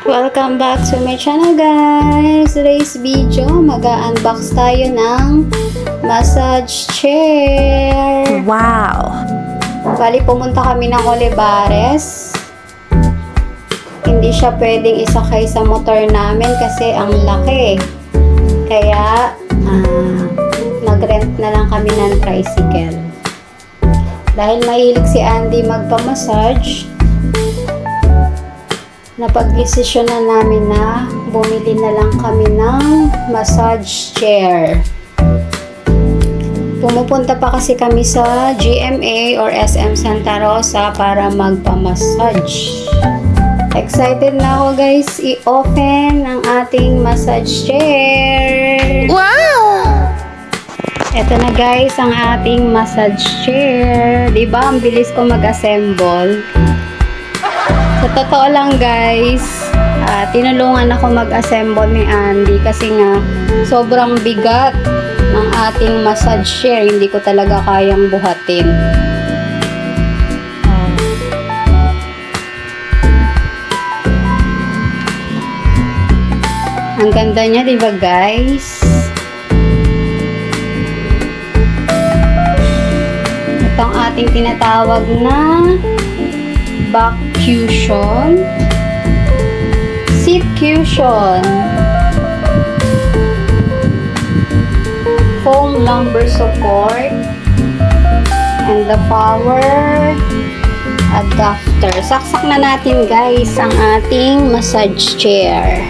Welcome back to my channel guys. Today's video, mag-unbox tayo ng massage chair. Wow! Bali, pumunta kami ng Olivares. Hindi siya pwedeng isakay sa motor namin kasi ang laki. Kaya, nag-rent na lang kami ng tricycle. Dahil mahilig si Andy magpa-massage, napag-desisyon na namin na bumili na lang kami ng massage chair. Pumupunta pa kasi kami sa GMA or SM Santa Rosa para magpa-massage. Excited na ako guys i-open ang ating massage chair. Wow! Ito na guys ang ating massage chair. Diba ang bilis ko mag-assemble? Sa totoo lang guys, tinulungan ako mag-assemble ni Andy kasi nga sobrang bigat ng ating massage chair. Hindi ko talaga kayang buhatin. Ang ganda niya, diba guys? Ito ang ating tinatawag na back cushion, seat cushion, foam lumbar support, and the power adapter. Saksak na natin guys ang ating massage chair.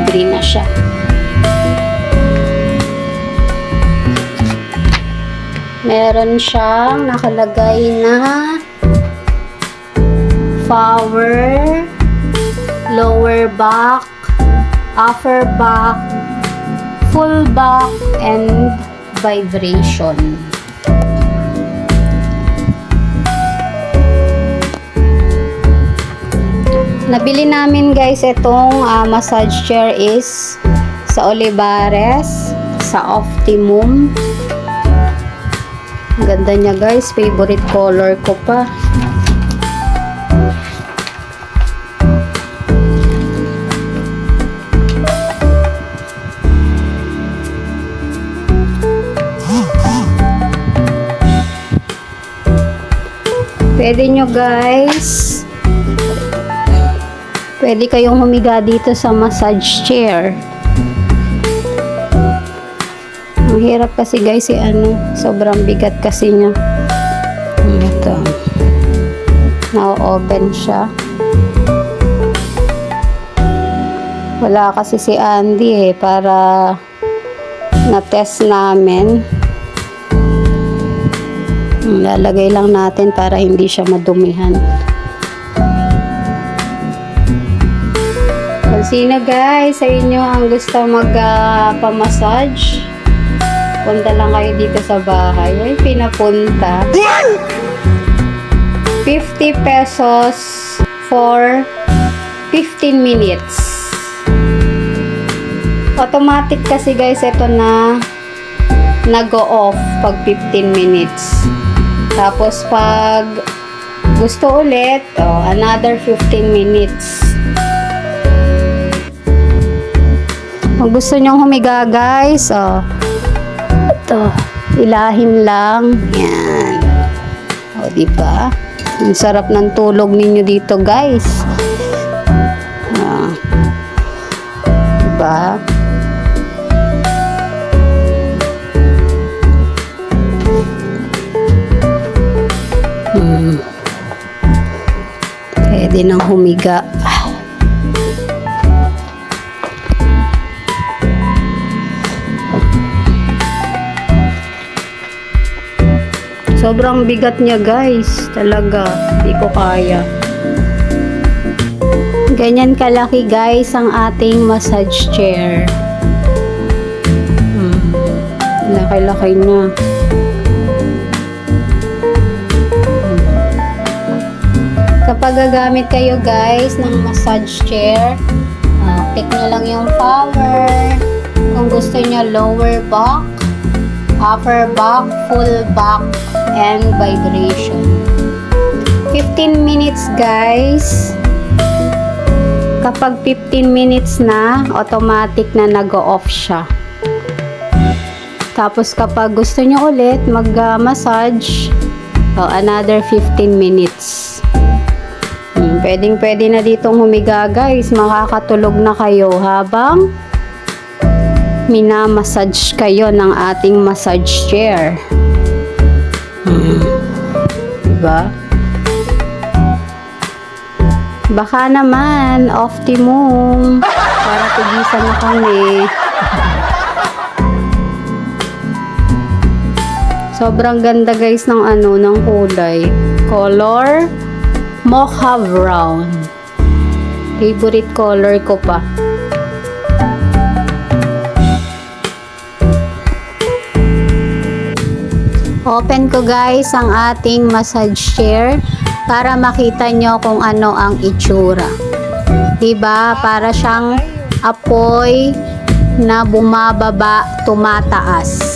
Green na siya. Meron siyang nakalagay na power, lower back, upper back, full back, and vibration. Nabili namin guys itong massage chair is sa Olivares, sa Optimum. Ang ganda niya guys, favorite color ko pa. Pwede nyo guys, pwede kayong humiga dito sa massage chair. Ang hirap kasi guys sobrang bigat kasi niya. Ito. Na-open siya. Wala kasi si Andy para na-test namin. Lalagay lang natin para hindi siya madumihan. Kung sino guys sa inyo ang gusto magpa-massage, punta lang kayo dito sa bahay. Ay, pinapunta. 50 pesos for 15 minutes. Automatic kasi guys, ito na nag-o-off pag 15 minutes. Tapos pag gusto ulit, another 15 minutes. Kung gusto nyong humiga guys, ito, ilahin lang. Yan. O, diba? Ang sarap ng tulog ninyo dito, guys. Diba? Pwede nang humiga. Sobrang bigat niya guys. Talaga. Hindi ko kaya. Ganyan kalaki guys ang ating massage chair. Laki-laki niya. Kapag gagamit kayo guys ng massage chair, pick nyo lang yung power. Kung gusto nyo lower back, upper back, full back, and vibration. 15 minutes guys. Kapag 15 minutes na, automatic na nag-off siya. Tapos kapag gusto nyo ulit mag-massage, another 15 minutes. Pwedeng-pwede na ditong humiga guys. Makakatulog na kayo habang minamassage kayo ng ating massage chair. Diba? Baka naman, optimum. Para tigisan na kami. Sobrang ganda guys ng ng kulay. Color mocha brown. Favorite color ko pa. Open ko guys ang ating massage chair para makita nyo kung ano ang itsura. Diba? Para siyang apoy na bumababa, tumataas.